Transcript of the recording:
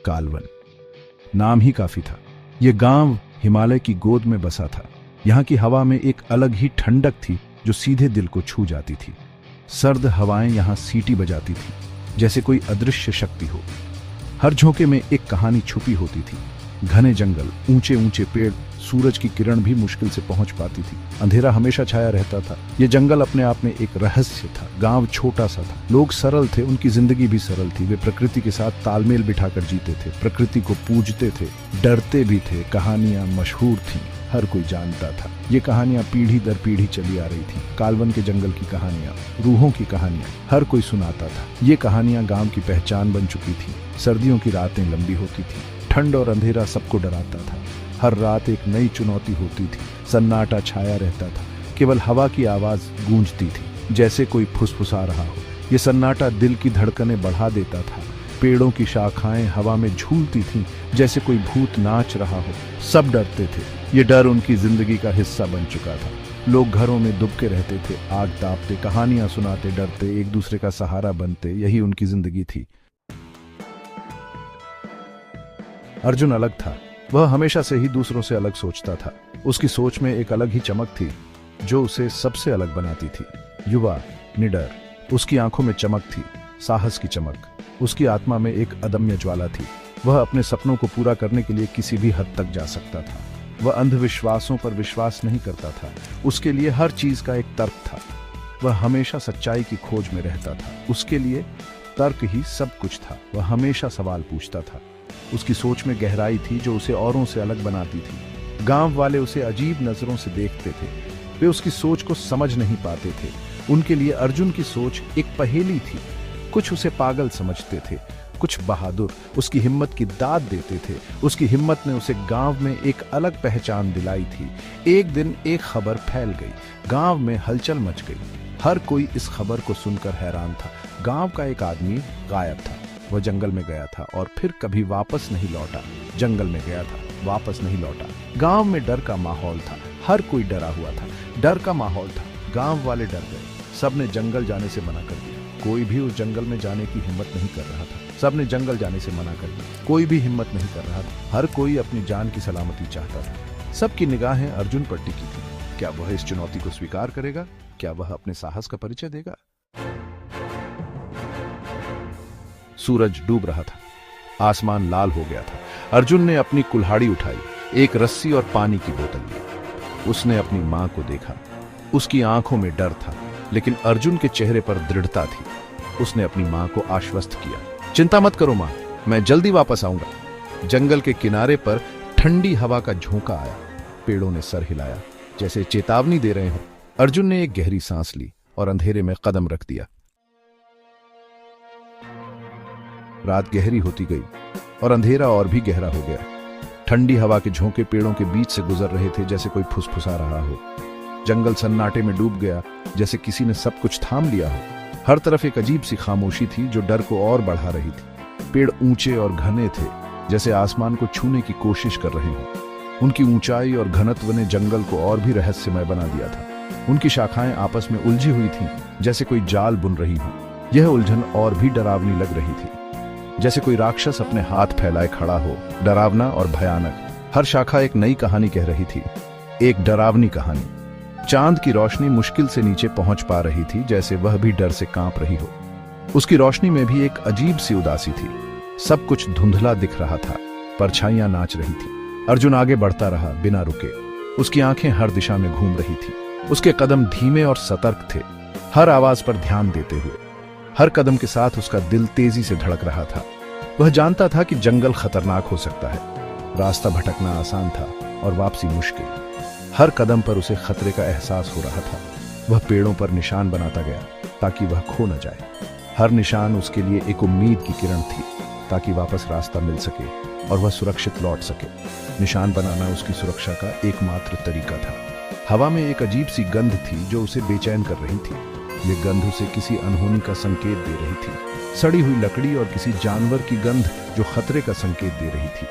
कालवन। नाम ही काफी था। यह गांव हिमालय की गोद में बसा था। यहाँ की हवा में एक अलग ही ठंडक थी जो सीधे दिल को छू जाती थी। सर्द हवाएं यहाँ सीटी बजाती थी, जैसे कोई अदृश्य शक्ति हो। हर झोंके में एक कहानी छुपी होती थी। घने जंगल, ऊंचे ऊंचे पेड़, सूरज की किरण भी मुश्किल से पहुंच पाती थी। अंधेरा हमेशा छाया रहता था। ये जंगल अपने आप में एक रहस्य था। गांव छोटा सा था, लोग सरल थे, उनकी जिंदगी भी सरल थी। वे प्रकृति के साथ तालमेल बिठाकर जीते थे, प्रकृति को पूजते थे, डरते भी थे। कहानियां मशहूर थीं, हर कोई जानता था। ये कहानियां पीढ़ी दर पीढ़ी चली आ रही थी। कालवन के जंगल की कहानियां, रूहों की कहानियां, हर कोई सुनाता था। ये कहानियां गांव की पहचान बन चुकी थी। सर्दियों की रातें लंबी होती थी, ठंड और अंधेरा सबको डराता था। हर रात एक नई चुनौती होती थी। सन्नाटा छाया रहता था, केवल हवा की आवाज गूंजती थी, जैसे कोई फुसफुसा रहा हो। ये सन्नाटा दिल की धड़कनें बढ़ा देता था। पेड़ों की शाखाएं हवा में झूलती थीं, जैसे कोई भूत नाच रहा हो। सब डरते थे। ये डर उनकी जिंदगी का हिस्सा बन चुका था। लोग घरों में दुबके रहते थे, आग तापते, कहानियां सुनाते, डरते, एक दूसरे का सहारा बनते। यही उनकी जिंदगी थी। अर्जुन अलग था। वह हमेशा से ही दूसरों से अलग सोचता था। उसकी सोच में एक अलग ही चमक थी जो उसे सबसे अलग बनाती थी। युवा, निडर, उसकी आंखों में चमक थी, साहस की चमक। उसकी आत्मा में एक अदम्य ज्वाला थी। वह अपने सपनों को पूरा करने के लिए किसी भी हद तक जा सकता था। वह अंधविश्वासों पर विश्वास नहीं करता था। उसके लिए हर चीज का एक तर्क था। वह हमेशा सच्चाई की खोज में रहता था। उसके लिए तर्क ही सब कुछ था। वह हमेशा सवाल पूछता था। उसकी सोच में गहराई थी जो उसे औरों से अलग बनाती थी। गांव वाले उसे अजीब नजरों से देखते थे। वे उसकी सोच को समझ नहीं पाते थे। उनके लिए अर्जुन की सोच एक पहेली थी। कुछ उसे पागल समझते थे, कुछ बहादुर। उसकी हिम्मत की दाद देते थे। उसकी हिम्मत ने उसे गांव में एक अलग पहचान दिलाई थी। एक दिन एक खबर फैल गई, गांव में हलचल मच गई। हर कोई इस खबर को सुनकर हैरान था। गांव का एक आदमी गायब था। वह जंगल में गया था और फिर कभी वापस नहीं लौटा। जंगल में गया था, वापस नहीं लौटा। गांव में डर का माहौल था। हर कोई डरा हुआ था। डर का माहौल था। गांव वाले डर गए। सबने जंगल जाने से मना कर दिया। कोई भी उस जंगल में जाने की हिम्मत नहीं कर रहा था। सबने जंगल जाने से मना कर दिया। कोई भी हिम्मत नहीं कर रहा था। हर कोई अपनी जान की सलामती चाहता था। सबकी निगाहें अर्जुन पर टिकी थी। क्या वह इस चुनौती को स्वीकार करेगा? क्या वह अपने साहस का परिचय देगा? सूरज डूब रहा था। आसमान लाल हो गया था। अर्जुन ने अपनी कुल्हाड़ी उठाई, एक रस्सी और पानी की बोतल ली। उसने अपनी मां को देखा। उसकी आंखों में डर था, लेकिन अर्जुन के चेहरे पर दृढ़ता थी। उसने अपनी मां को आश्वस्त किया, चिंता मत करो मां, मैं जल्दी वापस आऊंगा। जंगल के किनारे पर ठंडी हवा का झोंका आया। पेड़ों ने सर हिलाया, जैसे चेतावनी दे रहे हो। अर्जुन ने एक गहरी सांस ली और अंधेरे में कदम रख दिया। रात गहरी होती गई और अंधेरा और भी गहरा हो गया। ठंडी हवा के झोंके पेड़ों के बीच से गुजर रहे थे, जैसे कोई फुसफुसा रहा हो। जंगल सन्नाटे में डूब गया, जैसे किसी ने सब कुछ थाम लिया हो। हर तरफ एक अजीब सी खामोशी थी जो डर को और बढ़ा रही थी। पेड़ ऊंचे और घने थे, जैसे आसमान को छूने की कोशिश कर रहे हों। उनकी ऊंचाई और घनत्व ने जंगल को और भी रहस्यमय बना दिया था। उनकी शाखाएं आपस में उलझी हुई थीं, जैसे कोई जाल बुन रही हो। यह उलझन और भी डरावनी लग रही थी, जैसे कोई राक्षस अपने हाथ फैलाए खड़ा हो, डरावना और भयानक। हर शाखा एक नई कहानी कह रही थी, एक डरावनी कहानी। चांद की रोशनी मुश्किल से नीचे पहुंच पा रही थी, जैसे वह भी डर से कांप रही हो। उसकी रोशनी में भी एक अजीब सी उदासी थी। सब कुछ धुंधला दिख रहा था, परछाइयां नाच रही थी। अर्जुन आगे बढ़ता रहा बिना रुके। उसकी आंखें हर दिशा में घूम रही थी। उसके कदम धीमे और सतर्क थे, हर आवाज पर ध्यान देते हुए। हर कदम के साथ उसका दिल तेजी से धड़क रहा था। वह जानता था कि जंगल खतरनाक हो सकता है, रास्ता भटकना आसान था और वापसी मुश्किल। हर कदम पर उसे खतरे का एहसास हो रहा था। वह पेड़ों पर निशान बनाता गया ताकि वह खो न जाए। हर निशान उसके लिए एक उम्मीद की किरण थी, ताकि वापस रास्ता मिल सके और वह सुरक्षित लौट सके। निशान बनाना उसकी सुरक्षा का एकमात्र तरीका था। हवा में एक अजीब सी गंध थी जो उसे बेचैन कर रही थी। ये गंध उसे किसी अनहोनी का संकेत दे रही थी। सड़ी हुई लकड़ी और किसी जानवर की गंध जो खतरे का संकेत दे रही थी।